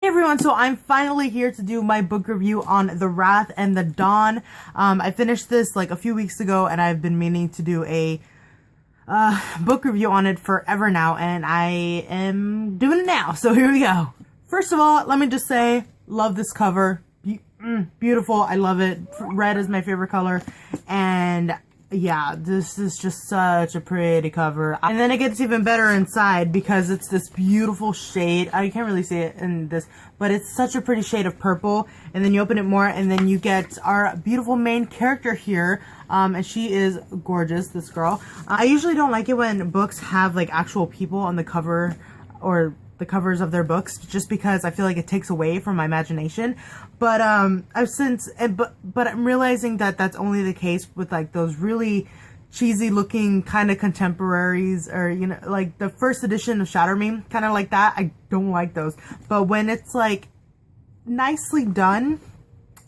Everyone, so I'm finally here to do my book review on The Wrath and the Dawn. I finished this like a few weeks ago and I've been meaning to do a book review on it forever now, and I am doing it now, so here we go. First of all, let me just say, love this cover. Beautiful, I love it. Red is my favorite color, and yeah, this is just such a pretty cover. And then it gets even better inside because it's this beautiful shade. I can't really see it in this, but it's such a pretty shade of purple. And then you open it more and then you get our beautiful main character here. And she is gorgeous, this girl. I usually don't like it when books have like actual people on the cover or the covers of their books, just because I feel like it takes away from my imagination. But but I'm realizing that that's only the case with like those really cheesy looking kind of contemporaries, or you know, like the first edition of Shatter Me, kind of like that. I don't like those. But when it's like nicely done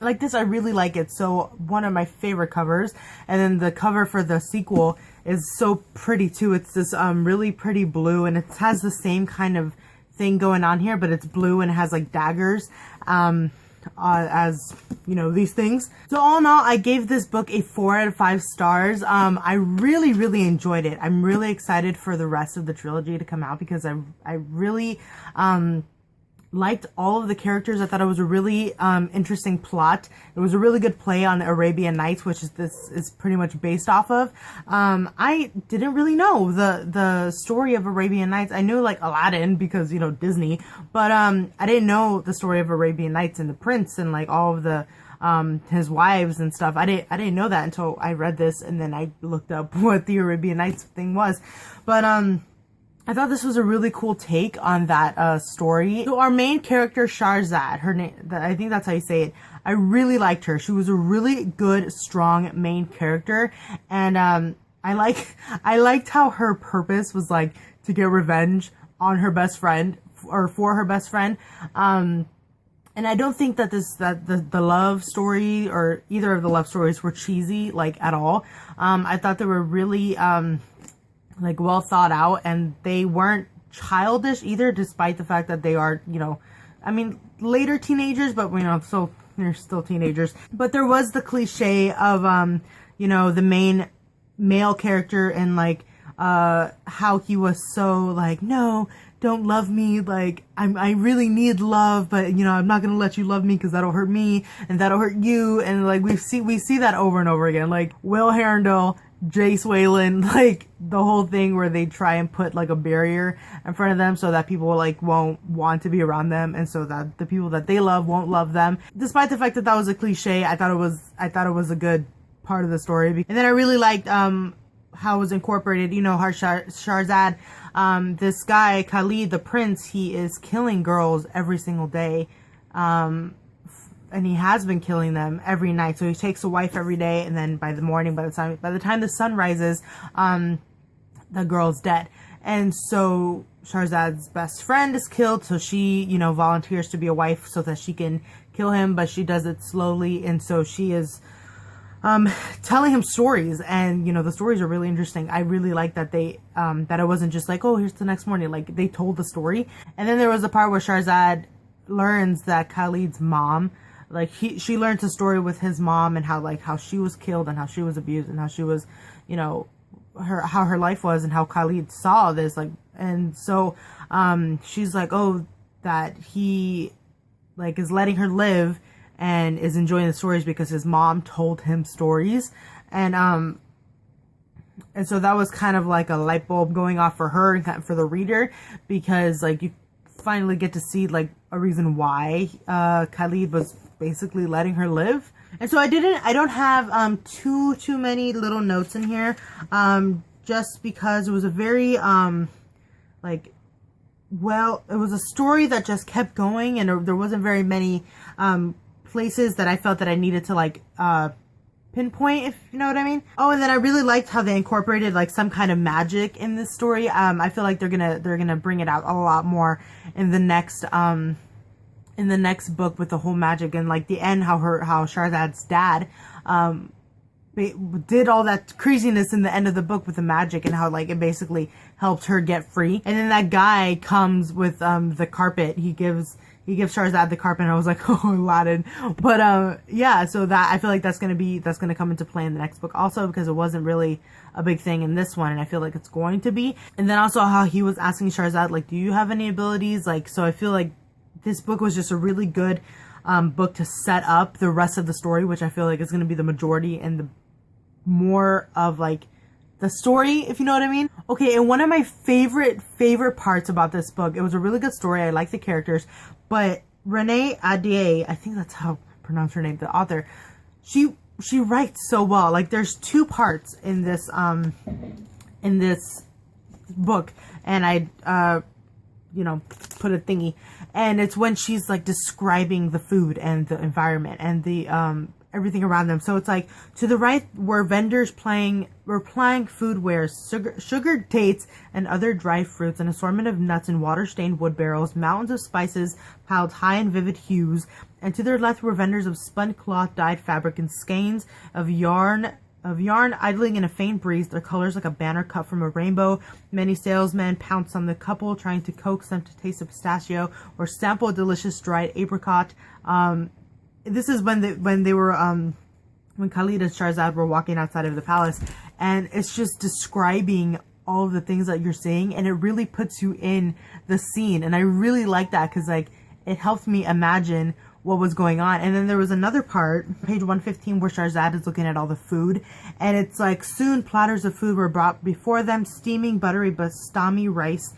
like this, I really like it. So one of my favorite covers. And then the cover for the sequel is so pretty too. It's this really pretty blue, and it has the same kind of thing going on here, but it's blue and it has like daggers as you know, these things. So all in all, I gave this book a 4 out of 5 stars. I really enjoyed it. I'm really excited for the rest of the trilogy to come out because I really liked all of the characters. I thought it was a really interesting plot. It was a really good play on Arabian Nights, which this is pretty much based off of. I didn't really know the story of Arabian Nights. I knew like Aladdin because, you know, Disney, but I didn't know the story of Arabian Nights and the prince and like all of the his wives and stuff. I didn't know that until I read this, and then I looked up what the Arabian Nights thing was. But I thought this was a really cool take on that story. So our main character, Shahrazad, her name, I think that's how you say it. I really liked her. She was a really good, strong main character, and I liked how her purpose was like to get revenge on her best friend, or for her best friend. And I don't think that the love story or either of the love stories were cheesy like at all. I thought they were really like well thought out, and they weren't childish either, despite the fact that they are, you know, I mean, later teenagers, but you know, so they're still teenagers. But there was the cliche of you know, the main male character and like how he was so like, no, don't love me, like I really need love, but you know, I'm not gonna let you love me because that'll hurt me and that'll hurt you. And like we see that over and over again, like Will Herondale, Jace Wayland, like the whole thing where they try and put like a barrier in front of them so that people like won't want to be around them, and so that the people that they love won't love them. Despite the fact that that was a cliche, I thought it was a good part of the story. And then I really liked how it was incorporated, you know, how Shahrazad, this guy Khalid, the prince, he is killing girls every single day. And he has been killing them every night. So he takes a wife every day, and then by the morning, by the time the sun rises, the girl's dead. And so Shahrazad's best friend is killed, so she, you know, volunteers to be a wife so that she can kill him, but she does it slowly. And so she is telling him stories, and you know, the stories are really interesting. I really like that they that it wasn't just like, oh, here's the next morning. Like they told the story. And then there was a part where Shahrazad learns that Khalid's mom, like she learns a story with his mom, and how she was killed and how she was abused and how she was, you know, how her life was, and how Khalid saw this, like, and so she's like, oh, that he like is letting her live and is enjoying the stories because his mom told him stories. And so that was kind of like a light bulb going off for her and for the reader, because like you finally get to see like a reason why Khalid was basically letting her live. And so I don't have too many little notes in here, just because it was a very like, well, it was a story that just kept going, and there wasn't very many places that I felt that I needed to like pinpoint, if you know what I mean. Oh, and then I really liked how they incorporated like some kind of magic in this story. I feel like they're gonna bring it out a lot more in the next book with the whole magic, and like the end, how Shahrazad's dad did all that craziness in the end of the book with the magic, and how like it basically helped her get free. And then that guy comes with the carpet. He he gives Shahrazad the carpet, and I was like, oh, Aladdin. But yeah, so that, I feel like that's gonna come into play in the next book also, because it wasn't really a big thing in this one, and I feel like it's going to be. And then also how he was asking Shahrazad, like, do you have any abilities? Like, so I feel like this book was just a really good book to set up the rest of the story, which I feel like is going to be the majority and the more of like the story, if you know what I mean. Okay, and one of my favorite parts about this book, it was a really good story. I like the characters, but Renee Ahdieh, I think that's how I pronounce her name, the author, she writes so well. Like, there's 2 parts in this book, and I you know, put a thingy, and it's when she's like describing the food and the environment and the everything around them. So it's like, to the right were vendors were plying food wares, sugared dates and other dry fruits, an assortment of nuts and water-stained wood barrels, mountains of spices piled high in vivid hues. And to their left were vendors of spun cloth, dyed fabric, and skeins of yarn idling in a faint breeze, their colors like a banner cut from a rainbow. Many salesmen pounced on the couple, trying to coax them to taste a pistachio or sample a delicious dried apricot. This is when they were when Khalid and Shahrazad were walking outside of the palace, and it's just describing all of the things that you're seeing, and it really puts you in the scene. And I really like that, because like, it helps me imagine what was going on. And then there was another part, page 115, where Shahrazad is looking at all the food, and it's like, soon platters of food were brought before them, steaming buttery bastami rice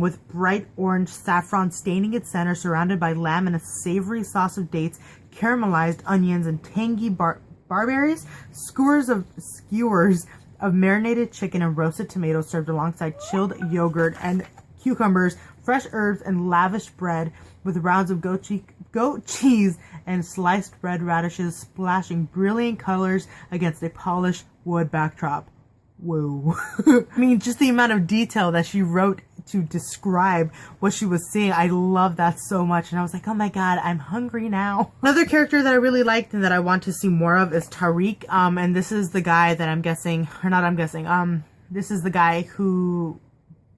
with bright orange saffron staining its center, surrounded by lamb and a savory sauce of dates, caramelized onions and tangy barberries, skewers of marinated chicken and roasted tomatoes served alongside chilled yogurt and cucumbers, fresh herbs, and lavish bread with rounds of goat cheese and sliced red radishes splashing brilliant colors against a polished wood backdrop. Whoa. I mean, just the amount of detail that she wrote to describe what she was seeing, I love that so much. And I was like, oh my god, I'm hungry now. Another character that I really liked and that I want to see more of is Tariq. And this is the guy that I'm guessing, or not I'm guessing, this is the guy who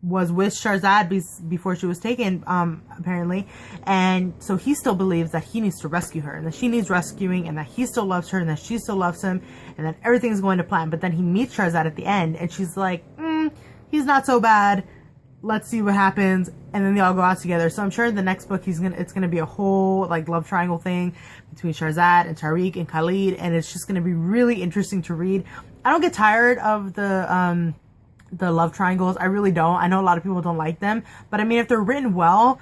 was with Shahrazad before she was taken, apparently. And so he still believes that he needs to rescue her, and that she needs rescuing, and that he still loves her, and that she still loves him, and that everything's going to plan. But then he meets Shahrazad at the end, and she's like, he's not so bad. Let's see what happens. And then they all go out together. So I'm sure in the next book it's gonna be a whole like love triangle thing between Shahrazad and Tariq and Khalid, and it's just gonna be really interesting to read. I don't get tired of the love triangles. I really don't. I know a lot of people don't like them, but I mean, if they're written well,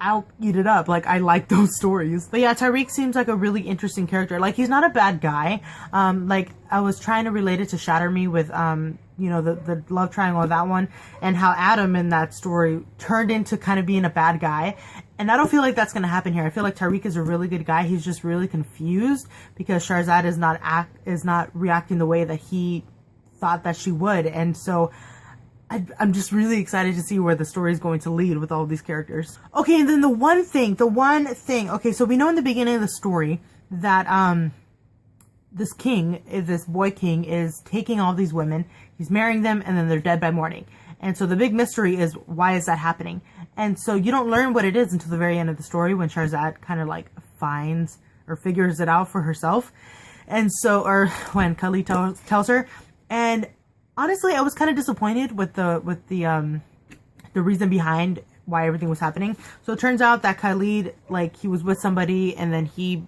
I'll eat it up. Like, I like those stories. But yeah, Tariq seems like a really interesting character. Like, he's not a bad guy. Like, I was trying to relate it to Shatter Me with, you know, the love triangle of that one, and how Adam in that story turned into kind of being a bad guy. And I don't feel like that's going to happen here. I feel like Tariq is a really good guy. He's just really confused because Shahrazad is not reacting the way that he thought that she would. And so I'm just really excited to see where the story is going to lead with all of these characters. Okay, and then the one thing, okay, so we know in the beginning of the story that this boy king is taking all these women, he's marrying them, and then they're dead by morning. And so the big mystery is, why is that happening? And so you don't learn what it is until the very end of the story, when Shahrazad kind of like finds or figures it out for herself. And so, or when Khalid tells her. And honestly, I was kind of disappointed with the reason behind why everything was happening. So it turns out that Khalid, like, he was with somebody, and then he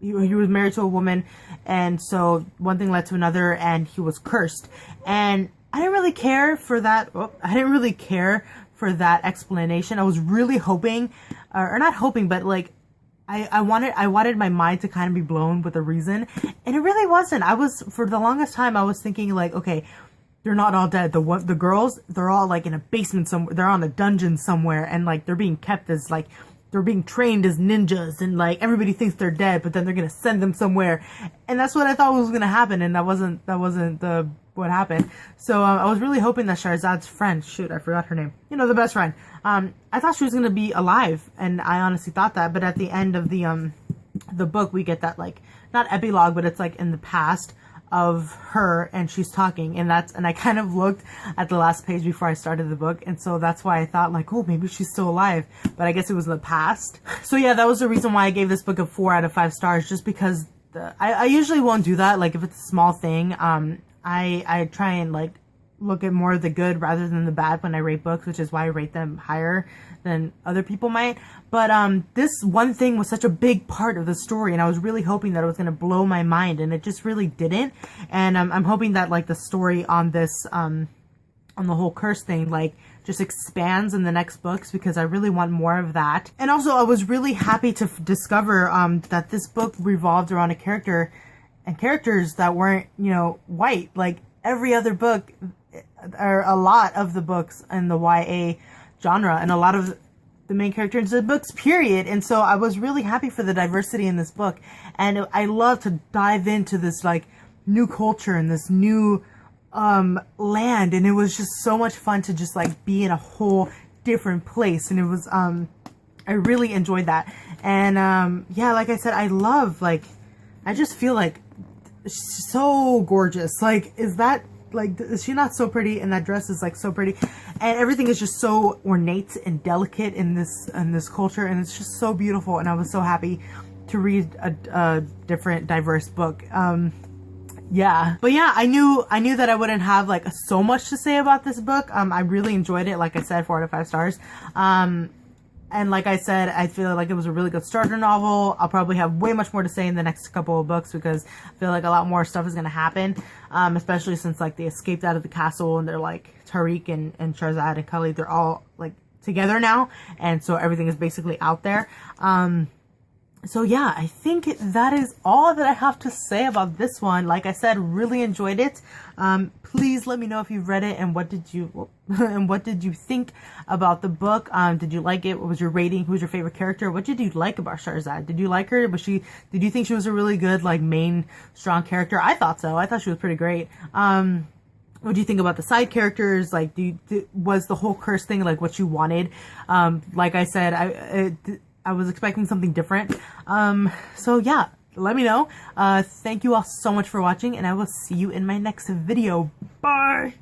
was married to a woman, and so one thing led to another, and he was cursed. And I didn't really care for that. I didn't really care for that explanation. I was really hoping, or not hoping, but like, I wanted my mind to kind of be blown with a reason, and it really wasn't. For the longest time, I was thinking like, okay, they're not all dead. The girls, they're all like in a basement somewhere. They're on a dungeon somewhere, and like they're being kept as like, they're being trained as ninjas, and like everybody thinks they're dead, but then they're gonna send them somewhere, and that's what I thought was gonna happen, and that wasn't what happened. So I was really hoping that Shahrazad's friend, shoot, I forgot her name, you know, the best friend, I thought she was gonna be alive, and I honestly thought that. But at the end of the book, we get that, like, not epilogue, but it's like in the past of her and she's talking, and I kind of looked at the last page before I started the book, and so that's why I thought like, oh, maybe she's still alive, but I guess it was in the past. So yeah, that was the reason why I gave this book a 4 out of 5 stars, just because I usually won't do that. Like if it's a small thing, I try and like look at more of the good rather than the bad when I rate books, which is why I rate them higher than other people might. But this one thing was such a big part of the story, and I was really hoping that it was going to blow my mind, and it just really didn't. And I'm hoping that like the story on this on the whole curse thing like just expands in the next books, because I really want more of that. And also I was really happy to discover that this book revolved around a character and characters that weren't, you know, white. Like every other book, or a lot of the books in the YA genre, and a lot of the main characters in the books, period. And so I was really happy for the diversity in this book, and I love to dive into this like new culture and this new land, and it was just so much fun to just like be in a whole different place, and it was I really enjoyed that. And yeah, like I said, I love, like, I just feel like she's so gorgeous. Like, is she not so pretty? And that dress is like so pretty, and everything is just so ornate and delicate in this culture, and it's just so beautiful. And I was so happy to read a different, diverse book. Yeah, but yeah, I knew that I wouldn't have like so much to say about this book. I really enjoyed it. Like I said, 4 out of 5 stars. And like I said, I feel like it was a really good starter novel. I'll probably have way much more to say in the next couple of books, because I feel like a lot more stuff is going to happen. Especially since like they escaped out of the castle, and they're like Tariq and Shahrazad and Khalid, they're all like together now. And so everything is basically out there. So yeah, I think that is all that I have to say about this one. Like I said, really enjoyed it. Please let me know if you've read it, and what did you think about the book. Did you like it? What was your rating? Who's your favorite character? What did you like about Shahrazad? Did you like her? Did you think she was a really good, like, main strong character? I thought so. I thought she was pretty great. What do you think about the side characters? Like, was the whole curse thing like what you wanted? Like I said, I was expecting something different. So yeah, let me know. Thank you all so much for watching, and I will see you in my next video. Bye!